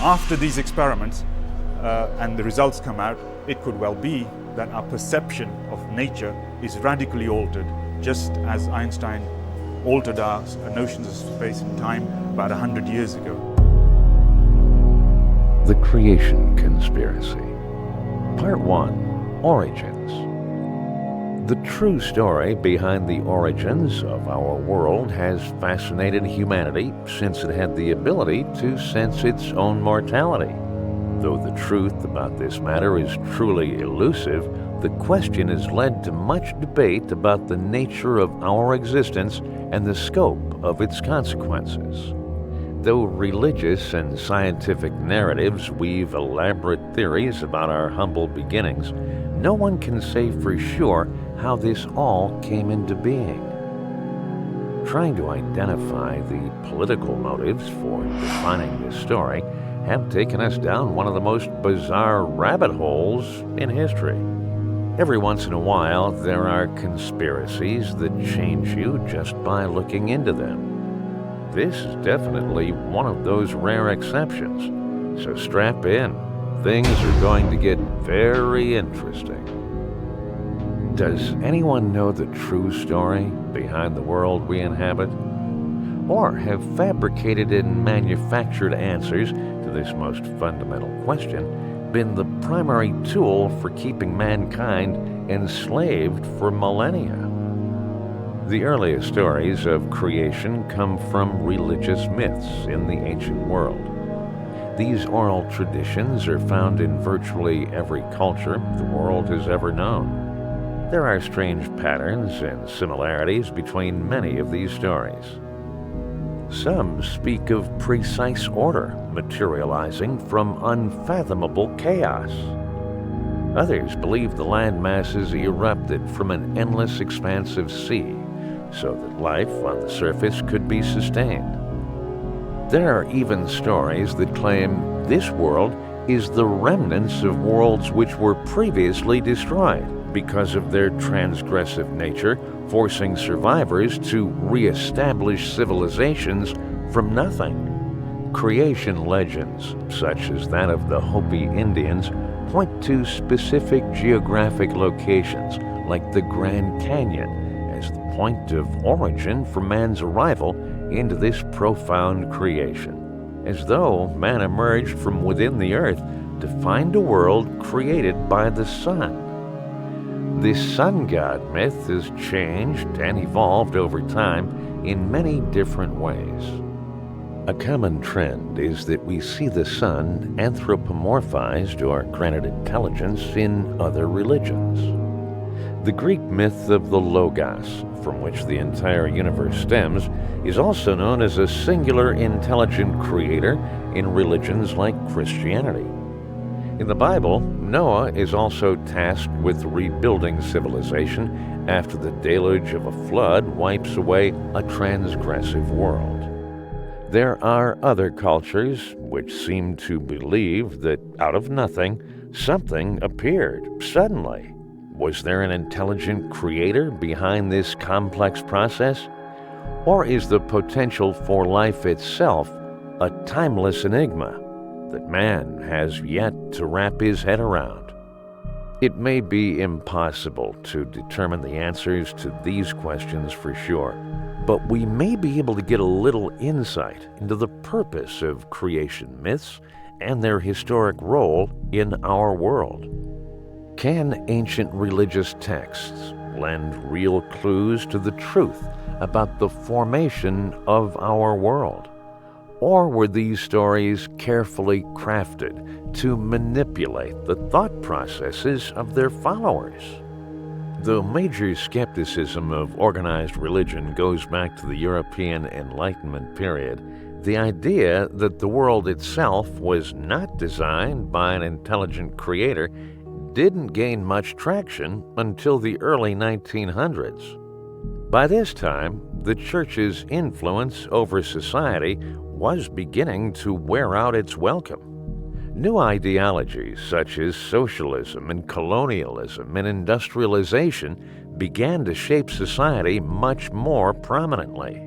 After these experiments and the results come out, it could well be that our perception of nature is radically altered, just as Einstein altered our notions of space and time about 100 years ago. The Creation Conspiracy. Part 1. Origins. The true story behind the origins of our world has fascinated humanity since it had the ability to sense its own mortality. Though the truth about this matter is truly elusive, the question has led to much debate about the nature of our existence and the scope of its consequences. Though religious and scientific narratives weave elaborate theories about our humble beginnings, no one can say for sure how this all came into being. Trying to identify the political motives for defining this story have taken us down one of the most bizarre rabbit holes in history. Every once in a while, there are conspiracies that change you just by looking into them. This is definitely one of those rare exceptions, so strap in. Things are going to get very interesting. Does anyone know the true story behind the world we inhabit? Or have fabricated and manufactured answers to this most fundamental question been the primary tool for keeping mankind enslaved for millennia? The earliest stories of creation come from religious myths in the ancient world. These oral traditions are found in virtually every culture the world has ever known. There are strange patterns and similarities between many of these stories. Some speak of precise order materializing from unfathomable chaos. Others believe the land masses erupted from an endless expansive sea, so that life on the surface could be sustained. There are even stories that claim this world is the remnants of worlds which were previously destroyed because of their transgressive nature, forcing survivors to re-establish civilizations from nothing. Creation legends, such as that of the Hopi Indians, point to specific geographic locations, like the Grand Canyon, as the point of origin for man's arrival into this profound creation, as though man emerged from within the earth to find a world created by the sun. This sun god myth has changed and evolved over time in many different ways. A common trend is that we see the sun anthropomorphized or granted intelligence in other religions. The Greek myth of the Logos, from which the entire universe stems, is also known as a singular intelligent creator in religions like Christianity. In the Bible, Noah is also tasked with rebuilding civilization after the deluge of a flood wipes away a transgressive world. There are other cultures which seem to believe that out of nothing, something appeared suddenly. Was there an intelligent creator behind this complex process? Or is the potential for life itself a timeless enigma that man has yet to wrap his head around? It may be impossible to determine the answers to these questions for sure, but we may be able to get a little insight into the purpose of creation myths and their historic role in our world. Can ancient religious texts lend real clues to the truth about the formation of our world? Or were these stories carefully crafted to manipulate the thought processes of their followers? The major skepticism of organized religion goes back to the European Enlightenment period. The idea that the world itself was not designed by an intelligent creator didn't gain much traction until the early 1900s. By this time, the Church's influence over society was beginning to wear out its welcome. New ideologies such as socialism and colonialism and industrialization began to shape society much more prominently.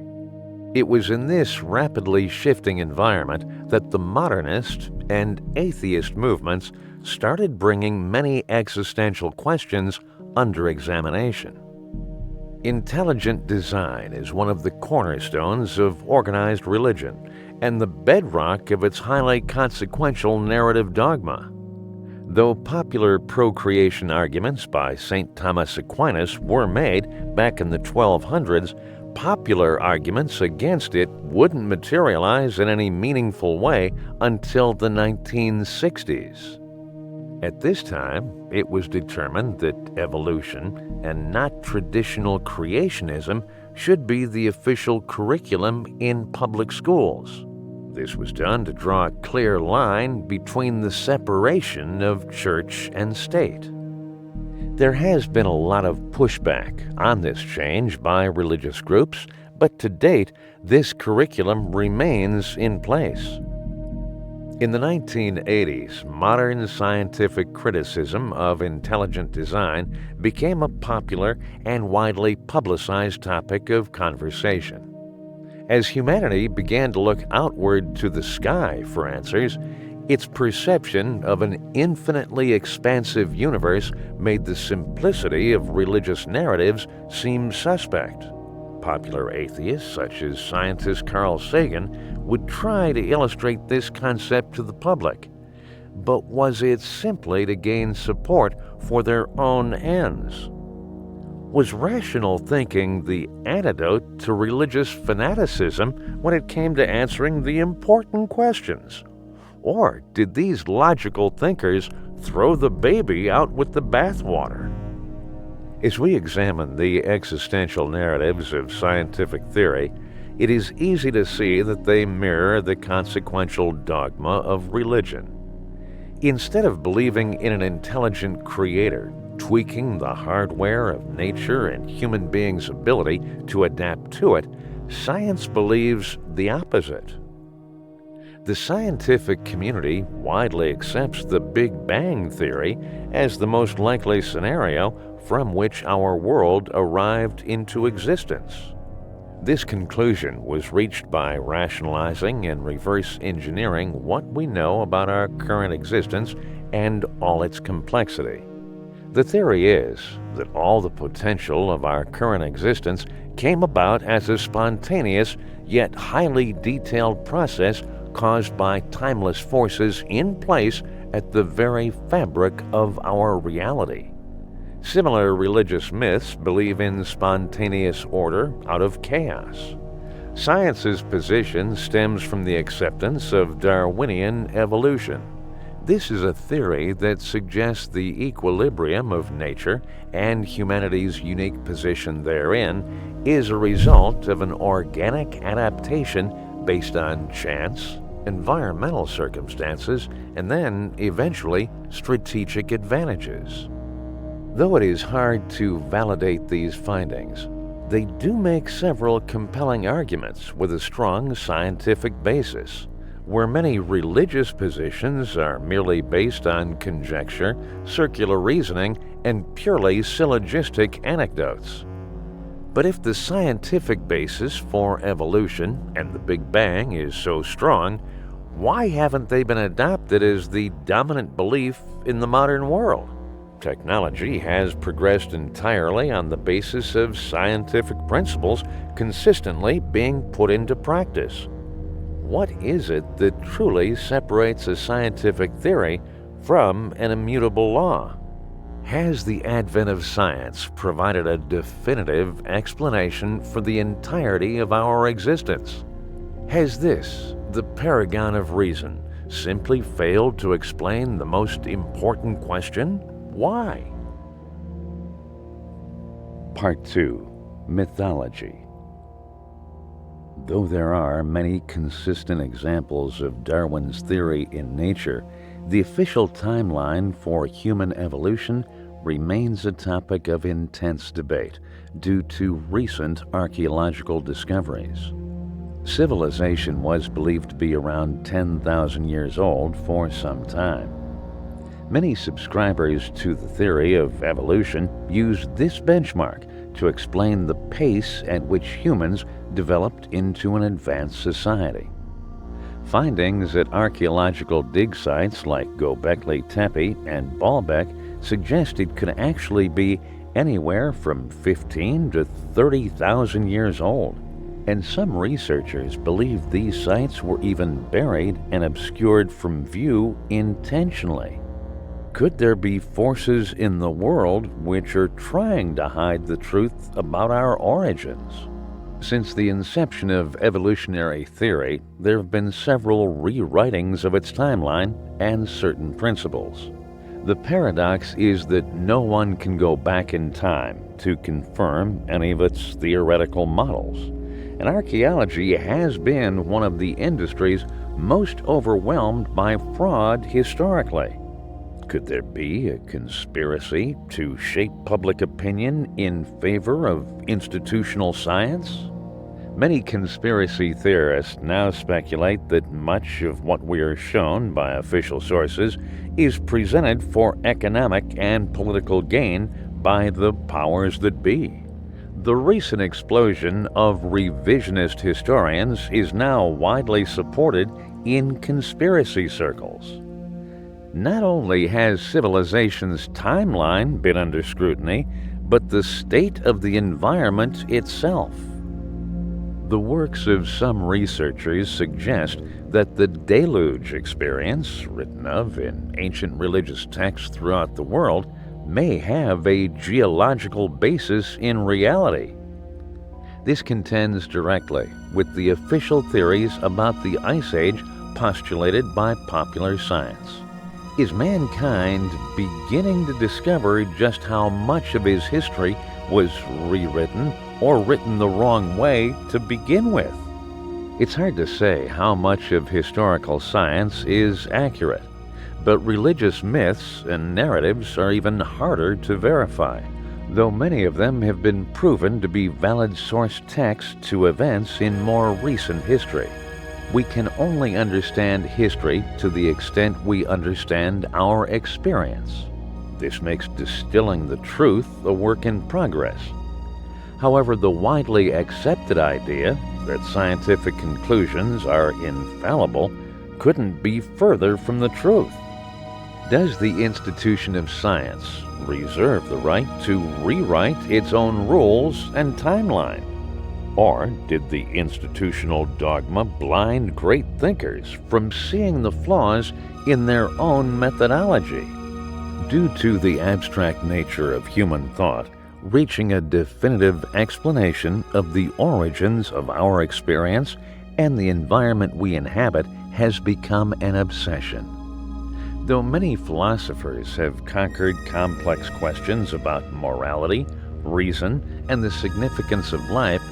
It was in this rapidly shifting environment that the modernist and atheist movements started bringing many existential questions under examination. Intelligent design is one of the cornerstones of organized religion and the bedrock of its highly consequential narrative dogma. Though popular procreation arguments by St. Thomas Aquinas were made back in the 1200s, popular arguments against it wouldn't materialize in any meaningful way until the 1960s. At this time, it was determined that evolution and not traditional creationism should be the official curriculum in public schools. This was done to draw a clear line between the separation of church and state. There has been a lot of pushback on this change by religious groups, but to date, this curriculum remains in place. In the 1980s, modern scientific criticism of intelligent design became a popular and widely publicized topic of conversation. As humanity began to look outward to the sky for answers, its perception of an infinitely expansive universe made the simplicity of religious narratives seem suspect. Popular atheists, such as scientist Carl Sagan, would try to illustrate this concept to the public. But was it simply to gain support for their own ends? Was rational thinking the antidote to religious fanaticism when it came to answering the important questions? Or did these logical thinkers throw the baby out with the bathwater? As we examine the existential narratives of scientific theory, it is easy to see that they mirror the consequential dogma of religion. Instead of believing in an intelligent creator, tweaking the hardware of nature and human beings' ability to adapt to it, science believes the opposite. The scientific community widely accepts the Big Bang theory as the most likely scenario from which our world arrived into existence. This conclusion was reached by rationalizing and reverse engineering what we know about our current existence and all its complexity. The theory is that all the potential of our current existence came about as a spontaneous yet highly detailed process caused by timeless forces in place at the very fabric of our reality. Similar religious myths believe in spontaneous order out of chaos. Science's position stems from the acceptance of Darwinian evolution. This is a theory that suggests the equilibrium of nature and humanity's unique position therein is a result of an organic adaptation based on chance, environmental circumstances, and then, eventually, strategic advantages. Though it is hard to validate these findings, they do make several compelling arguments with a strong scientific basis. Where many religious positions are merely based on conjecture, circular reasoning, and purely syllogistic anecdotes. But if the scientific basis for evolution and the Big Bang is so strong, why haven't they been adopted as the dominant belief in the modern world? Technology has progressed entirely on the basis of scientific principles consistently being put into practice. What is it that truly separates a scientific theory from an immutable law? Has the advent of science provided a definitive explanation for the entirety of our existence? Has this, the paragon of reason, simply failed to explain the most important question? Why? Part 2. Mythology. Though there are many consistent examples of Darwin's theory in nature, the official timeline for human evolution remains a topic of intense debate due to recent archaeological discoveries. Civilization was believed to be around 10,000 years old for some time. Many subscribers to the theory of evolution use this benchmark to explain the pace at which humans developed into an advanced society. Findings at archaeological dig sites like Göbekli Tepe and Baalbek suggest it could actually be anywhere from 15 to 30,000 years old, and some researchers believe these sites were even buried and obscured from view intentionally. Could there be forces in the world which are trying to hide the truth about our origins? Since the inception of evolutionary theory, there have been several rewritings of its timeline and certain principles. The paradox is that no one can go back in time to confirm any of its theoretical models, and archaeology has been one of the industries most overwhelmed by fraud historically. Could there be a conspiracy to shape public opinion in favor of institutional science? Many conspiracy theorists now speculate that much of what we are shown by official sources is presented for economic and political gain by the powers that be. The recent explosion of revisionist historians is now widely supported in conspiracy circles. Not only has civilization's timeline been under scrutiny, but the state of the environment itself. The works of some researchers suggest that the deluge experience, written of in ancient religious texts throughout the world, may have a geological basis in reality. This contends directly with the official theories about the Ice Age postulated by popular science. Is mankind beginning to discover just how much of his history was rewritten or written the wrong way to begin with? It's hard to say how much of historical science is accurate, but religious myths and narratives are even harder to verify, though many of them have been proven to be valid source texts to events in more recent history. We can only understand history to the extent we understand our experience. This makes distilling the truth a work in progress. However, the widely accepted idea that scientific conclusions are infallible couldn't be further from the truth. Does the institution of science reserve the right to rewrite its own rules and timeline? Or did the institutional dogma blind great thinkers from seeing the flaws in their own methodology? Due to the abstract nature of human thought, reaching a definitive explanation of the origins of our experience and the environment we inhabit has become an obsession. Though many philosophers have conquered complex questions about morality, reason, and the significance of life,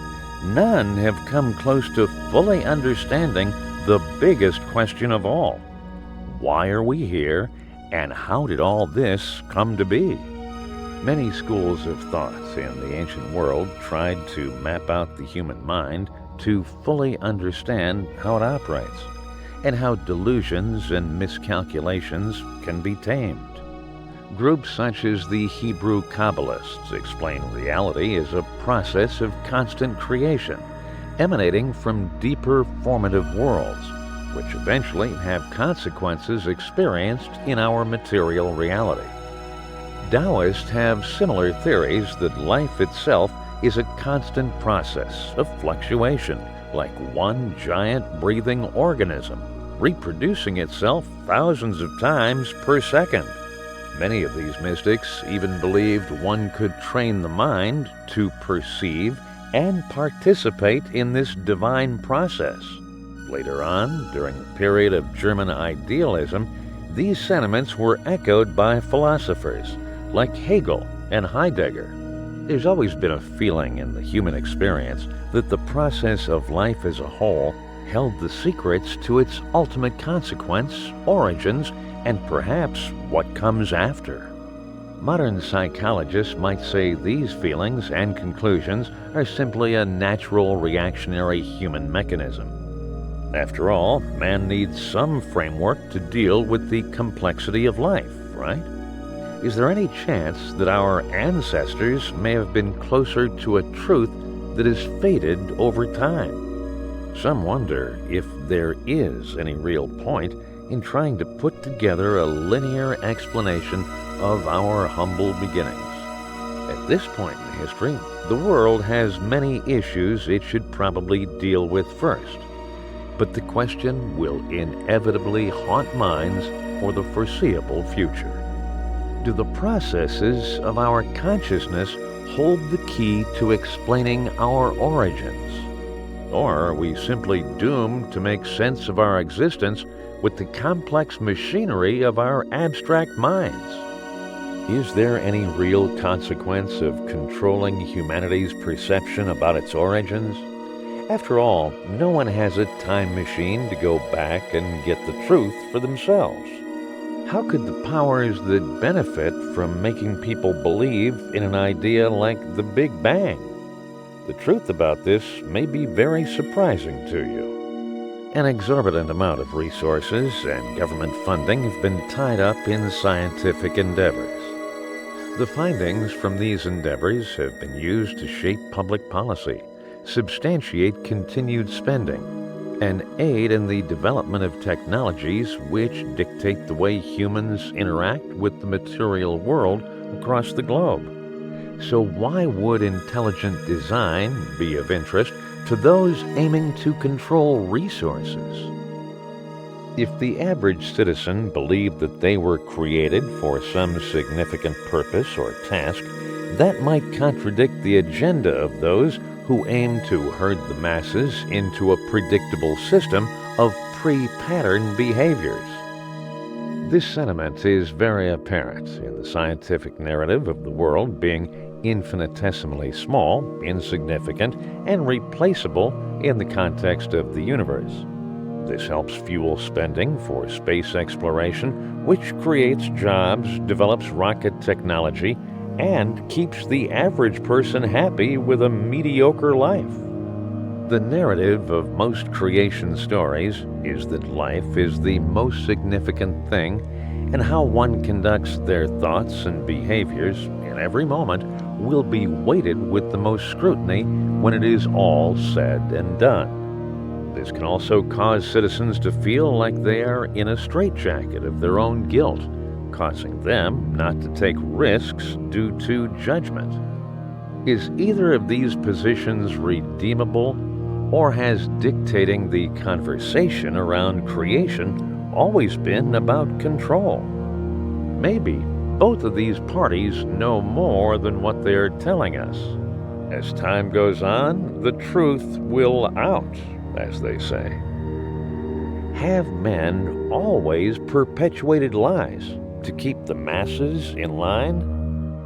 none have come close to fully understanding the biggest question of all. Why are we here, and how did all this come to be? Many schools of thought in the ancient world tried to map out the human mind to fully understand how it operates, and how delusions and miscalculations can be tamed. Groups such as the Hebrew Kabbalists explain reality as a process of constant creation, emanating from deeper formative worlds, which eventually have consequences experienced in our material reality. Taoists have similar theories that life itself is a constant process of fluctuation, like one giant breathing organism, reproducing itself thousands of times per second. Many of these mystics even believed one could train the mind to perceive and participate in this divine process. Later on, during a period of German idealism, these sentiments were echoed by philosophers like Hegel and Heidegger. There's always been a feeling in the human experience that the process of life as a whole held the secrets to its ultimate consequence, origins, and perhaps what comes after. Modern psychologists might say these feelings and conclusions are simply a natural reactionary human mechanism. After all, man needs some framework to deal with the complexity of life, right? Is there any chance that our ancestors may have been closer to a truth that has faded over time? Some wonder if there is any real point in trying to put together a linear explanation of our humble beginnings. At this point in history, the world has many issues it should probably deal with first. But the question will inevitably haunt minds for the foreseeable future. Do the processes of our consciousness hold the key to explaining our origins? Or are we simply doomed to make sense of our existence with the complex machinery of our abstract minds? Is there any real consequence of controlling humanity's perception about its origins? After all, no one has a time machine to go back and get the truth for themselves. How could the powers that benefit from making people believe in an idea like the Big Bang? The truth about this may be very surprising to you. An exorbitant amount of resources and government funding have been tied up in scientific endeavors. The findings from these endeavors have been used to shape public policy, substantiate continued spending, and aid in the development of technologies which dictate the way humans interact with the material world across the globe. So why would intelligent design be of interest to those aiming to control resources? If the average citizen believed that they were created for some significant purpose or task, that might contradict the agenda of those who aim to herd the masses into a predictable system of pre-patterned behaviors. This sentiment is very apparent in the scientific narrative of the world being infinitesimally small, insignificant, and replaceable in the context of the universe. This helps fuel spending for space exploration, which creates jobs, develops rocket technology, and keeps the average person happy with a mediocre life. The narrative of most creation stories is that life is the most significant thing, and how one conducts their thoughts and behaviors in every moment will be weighted with the most scrutiny when it is all said and done. This can also cause citizens to feel like they are in a straitjacket of their own guilt, causing them not to take risks due to judgment. Is either of these positions redeemable, or has dictating the conversation around creation always been about control? Maybe both of these parties know more than what they're telling us. As time goes on, the truth will out, as they say. Have men always perpetuated lies to keep the masses in line?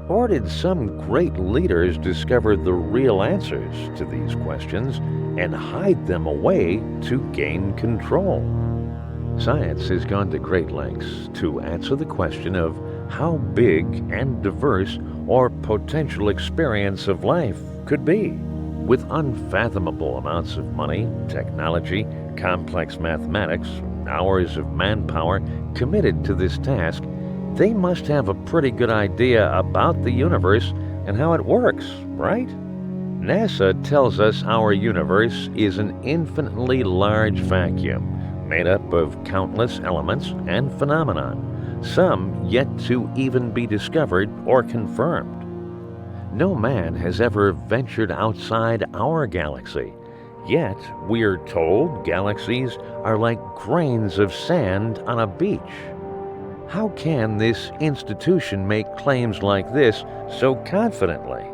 Or did some great leaders discover the real answers to these questions and hide them away to gain control? Science has gone to great lengths to answer the question of how big and diverse our potential experience of life could be. With unfathomable amounts of money, technology, complex mathematics, hours of manpower committed to this task, they must have a pretty good idea about the universe and how it works, right? NASA tells us our universe is an infinitely large vacuum made up of countless elements and phenomena, some yet to even be discovered or confirmed. No man has ever ventured outside our galaxy, yet we are told galaxies are like grains of sand on a beach. How can this institution make claims like this so confidently?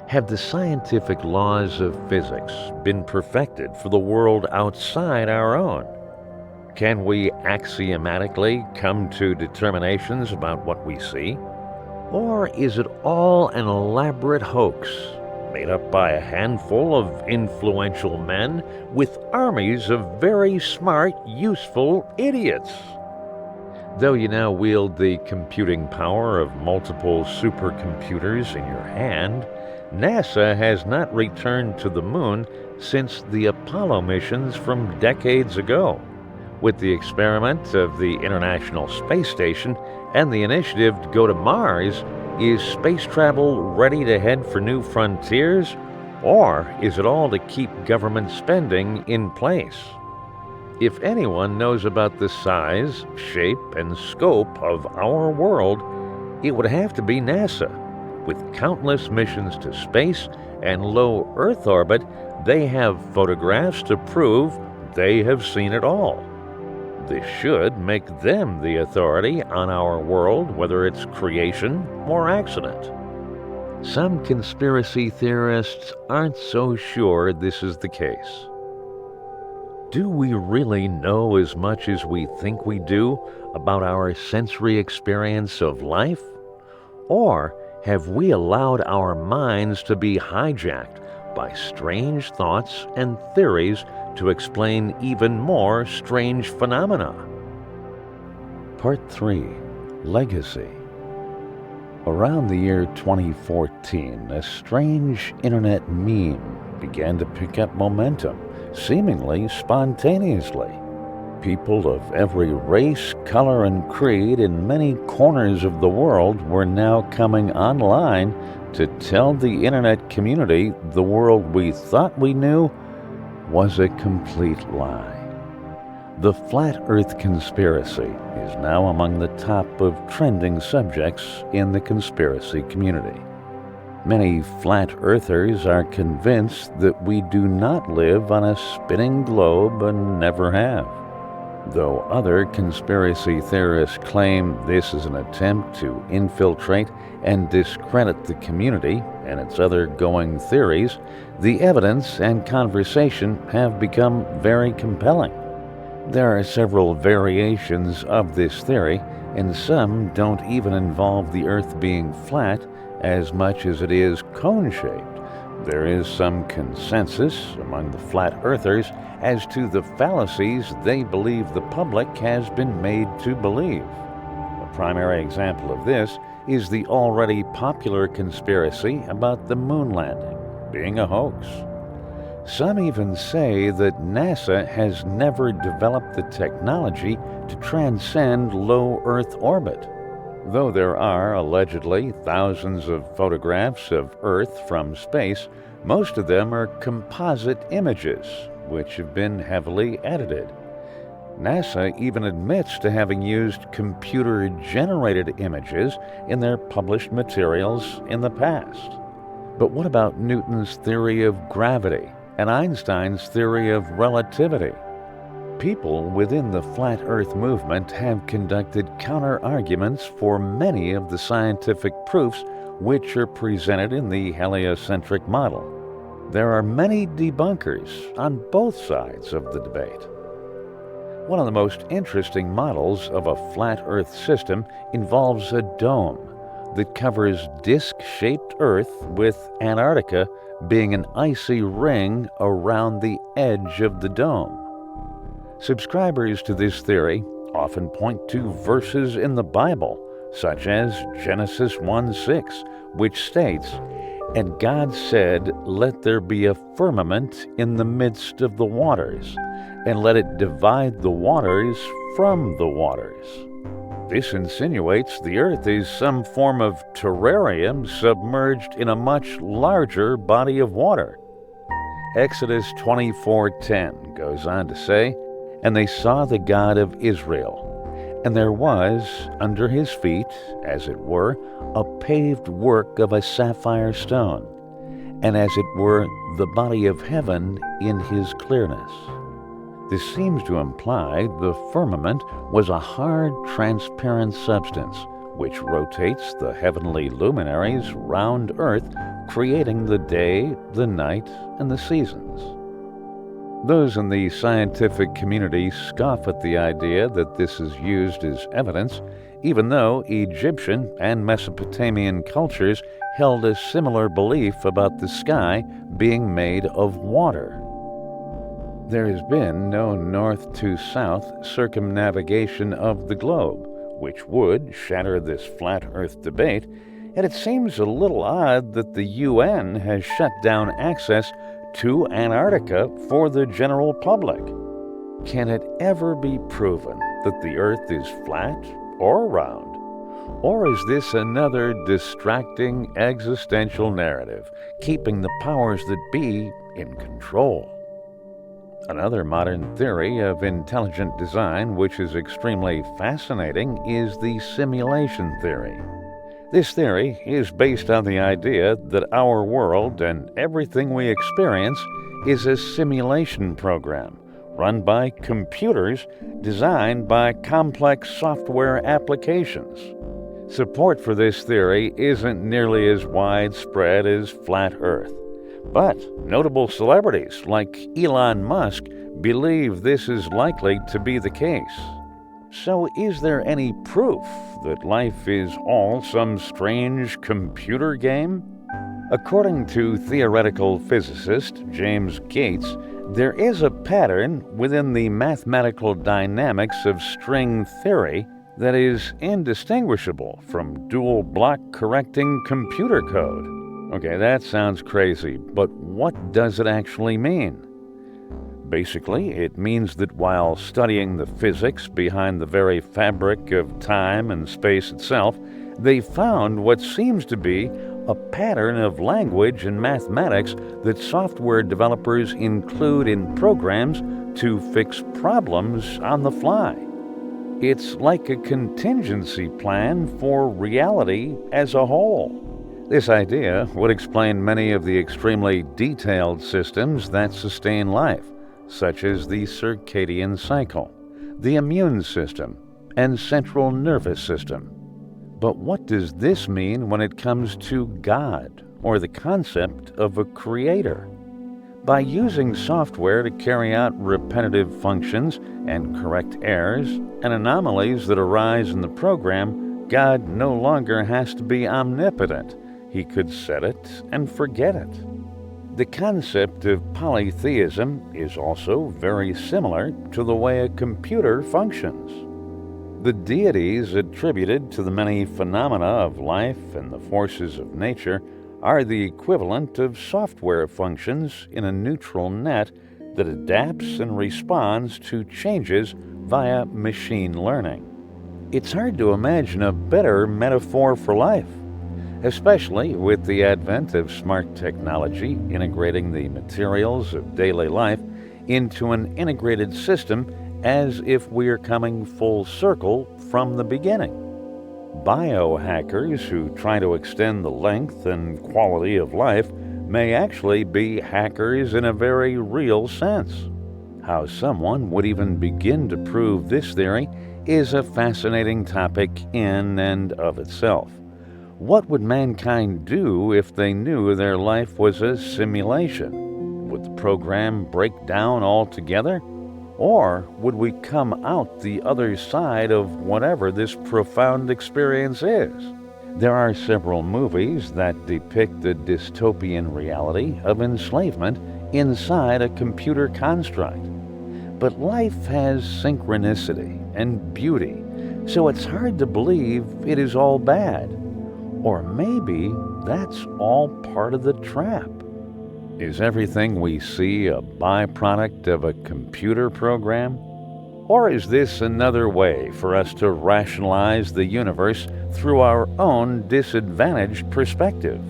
Have the scientific laws of physics been perfected for the world outside our own? Can we axiomatically come to determinations about what we see? Or is it all an elaborate hoax made up by a handful of influential men with armies of very smart, useful idiots? Though you now wield the computing power of multiple supercomputers in your hand, NASA has not returned to the moon since the Apollo missions from decades ago. With the experiment of the International Space Station and the initiative to go to Mars, is space travel ready to head for new frontiers, or is it all to keep government spending in place? If anyone knows about the size, shape, and scope of our world, it would have to be NASA. With countless missions to space and low Earth orbit, they have photographs to prove they have seen it all. This should make them the authority on our world, whether it's creation or accident. Some conspiracy theorists aren't so sure this is the case. Do we really know as much as we think we do about our sensory experience of life? Or have we allowed our minds to be hijacked by strange thoughts and theories to explain even more strange phenomena? Part 3. Legacy. Around the year 2014, a strange internet meme began to pick up momentum, seemingly spontaneously. People of every race, color, and creed in many corners of the world were now coming online to tell the internet community the world we thought we knew was a complete lie. The Flat Earth conspiracy is now among the top of trending subjects in the conspiracy community. Many flat earthers are convinced that we do not live on a spinning globe and never have. Though other conspiracy theorists claim this is an attempt to infiltrate and discredit the community and its other going theories, the evidence and conversation have become very compelling. There are several variations of this theory, and some don't even involve the Earth being flat as much as it is cone-shaped. There is some consensus among the flat earthers as to the fallacies they believe the public has been made to believe. A primary example of this is the already popular conspiracy about the moon landing being a hoax. Some even say that NASA has never developed the technology to transcend low Earth orbit. Though there are allegedly thousands of photographs of Earth from space, most of them are composite images, which have been heavily edited. NASA even admits to having used computer-generated images in their published materials in the past. But what about Newton's theory of gravity and Einstein's theory of relativity? People within the Flat Earth movement have conducted counter-arguments for many of the scientific proofs which are presented in the heliocentric model. There are many debunkers on both sides of the debate. One of the most interesting models of a flat Earth system involves a dome that covers disc-shaped Earth, with Antarctica being an icy ring around the edge of the dome. Subscribers to this theory often point to verses in the Bible, such as Genesis 1:6, which states, "And God said, Let there be a firmament in the midst of the waters, and let it divide the waters from the waters." This insinuates the Earth is some form of terrarium submerged in a much larger body of water. Exodus 24:10 goes on to say, "And they saw the God of Israel, and there was under his feet, as it were, a paved work of a sapphire stone, and as it were the body of heaven in his clearness." This seems to imply the firmament was a hard, transparent substance which rotates the heavenly luminaries round Earth, creating the day, the night, and the seasons. Those in the scientific community scoff at the idea that this is used as evidence, even though Egyptian and Mesopotamian cultures held a similar belief about the sky being made of water. There has been no north to south circumnavigation of the globe, which would shatter this flat Earth debate, and it seems a little odd that the UN has shut down access to Antarctica for the general public. Can it ever be proven that the Earth is flat or round? Or is this another distracting existential narrative, keeping the powers that be in control? Another modern theory of intelligent design, which is extremely fascinating, is the simulation theory. This theory is based on the idea that our world and everything we experience is a simulation program run by computers designed by complex software applications. Support for this theory isn't nearly as widespread as flat Earth, but notable celebrities like Elon Musk believe this is likely to be the case. So is there any proof that life is all some strange computer game? According to theoretical physicist James Gates, there is a pattern within the mathematical dynamics of string theory that is indistinguishable from dual block correcting computer code. Okay, that sounds crazy, but what does it actually mean? Basically, it means that while studying the physics behind the very fabric of time and space itself, they found what seems to be a pattern of language and mathematics that software developers include in programs to fix problems on the fly. It's like a contingency plan for reality as a whole. This idea would explain many of the extremely detailed systems that sustain life, such as the circadian cycle, the immune system, and central nervous system. But what does this mean when it comes to God, or the concept of a creator? By using software to carry out repetitive functions and correct errors and anomalies that arise in the program, God no longer has to be omnipotent. He could set it and forget it. The concept of polytheism is also very similar to the way a computer functions. The deities attributed to the many phenomena of life and the forces of nature are the equivalent of software functions in a neutral net that adapts and responds to changes via machine learning. It's hard to imagine a better metaphor for life, especially with the advent of smart technology integrating the materials of daily life into an integrated system as if we're coming full circle from the beginning. Biohackers who try to extend the length and quality of life may actually be hackers in a very real sense. How someone would even begin to prove this theory is a fascinating topic in and of itself. What would mankind do if they knew their life was a simulation? Would the program break down altogether? Or would we come out the other side of whatever this profound experience is? There are several movies that depict the dystopian reality of enslavement inside a computer construct. But life has synchronicity and beauty, so it's hard to believe it is all bad. Or maybe that's all part of the trap. Is everything we see a byproduct of a computer program? Or is this another way for us to rationalize the universe through our own disadvantaged perspective?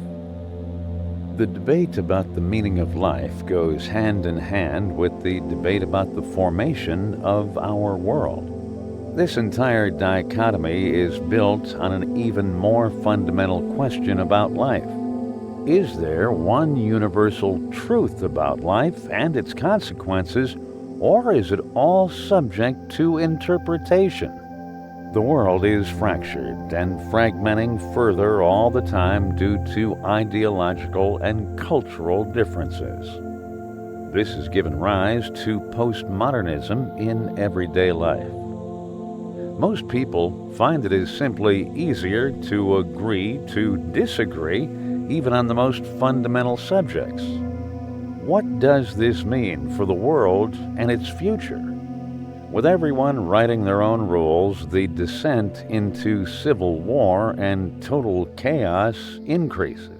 The debate about the meaning of life goes hand in hand with the debate about the formation of our world. This entire dichotomy is built on an even more fundamental question about life. Is there one universal truth about life and its consequences, or is it all subject to interpretation? The world is fractured and fragmenting further all the time due to ideological and cultural differences. This has given rise to postmodernism in everyday life. Most people find it is simply easier to agree to disagree, even on the most fundamental subjects. What does this mean for the world and its future? With everyone writing their own rules, the descent into civil war and total chaos increases.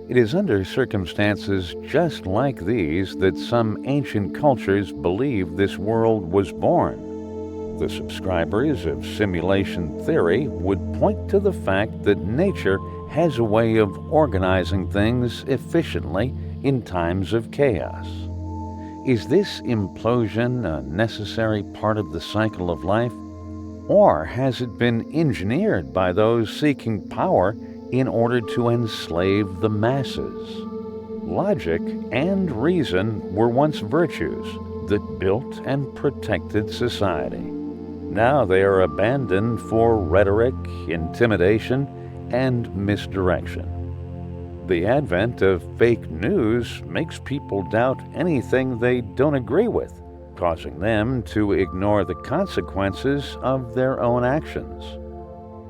It is under circumstances just like these that some ancient cultures believed this world was born. The subscribers of simulation theory would point to the fact that nature has a way of organizing things efficiently in times of chaos. Is this implosion a necessary part of the cycle of life? Or has it been engineered by those seeking power in order to enslave the masses? Logic and reason were once virtues that built and protected society. Now they are abandoned for rhetoric, intimidation, and misdirection. The advent of fake news makes people doubt anything they don't agree with, causing them to ignore the consequences of their own actions.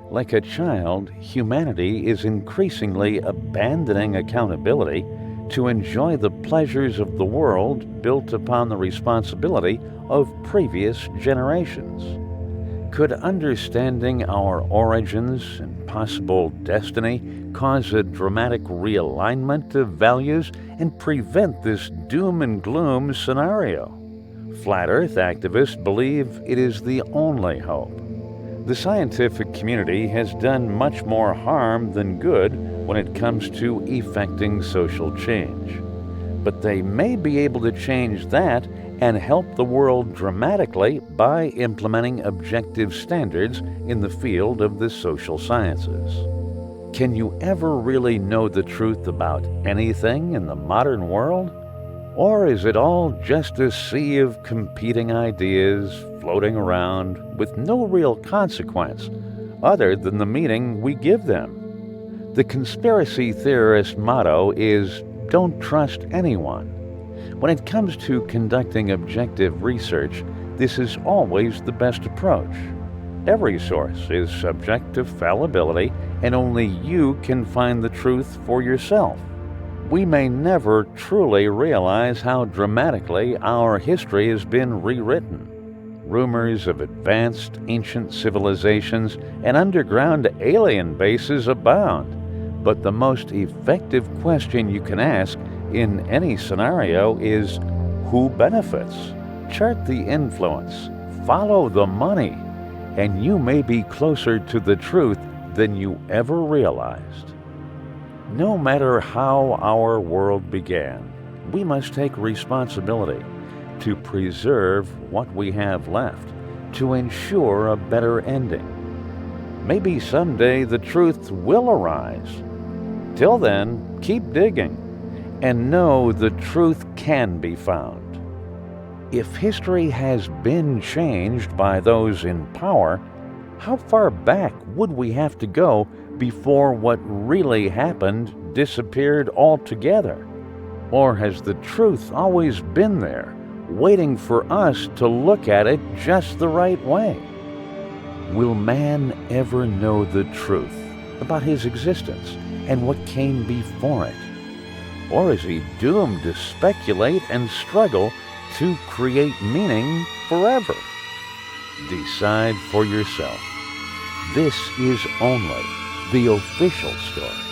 Like a child, humanity is increasingly abandoning accountability to enjoy the pleasures of the world built upon the responsibility of previous generations. Could understanding our origins and possible destiny cause a dramatic realignment of values and prevent this doom and gloom scenario? Flat Earth activists believe it is the only hope. The scientific community has done much more harm than good when it comes to effecting social change. But they may be able to change that and help the world dramatically by implementing objective standards in the field of the social sciences. Can you ever really know the truth about anything in the modern world? Or is it all just a sea of competing ideas floating around with no real consequence other than the meaning we give them? The conspiracy theorist motto is, "Don't trust anyone." When it comes to conducting objective research, this is always the best approach. Every source is subject to fallibility, and only you can find the truth for yourself. We may never truly realize how dramatically our history has been rewritten. Rumors of advanced ancient civilizations and underground alien bases abound, but the most effective question you can ask in any scenario is, who benefits? Chart the influence, follow the money, and you may be closer to the truth than you ever realized. No matter how our world began, we must take responsibility to preserve what we have left, to ensure a better ending. Maybe someday the truth will arise. Till then, keep digging and know the truth can be found. If history has been changed by those in power, how far back would we have to go before what really happened disappeared altogether? Or has the truth always been there, waiting for us to look at it just the right way? Will man ever know the truth about his existence and what came before it? Or is he doomed to speculate and struggle to create meaning forever? Decide for yourself. This is only the official story.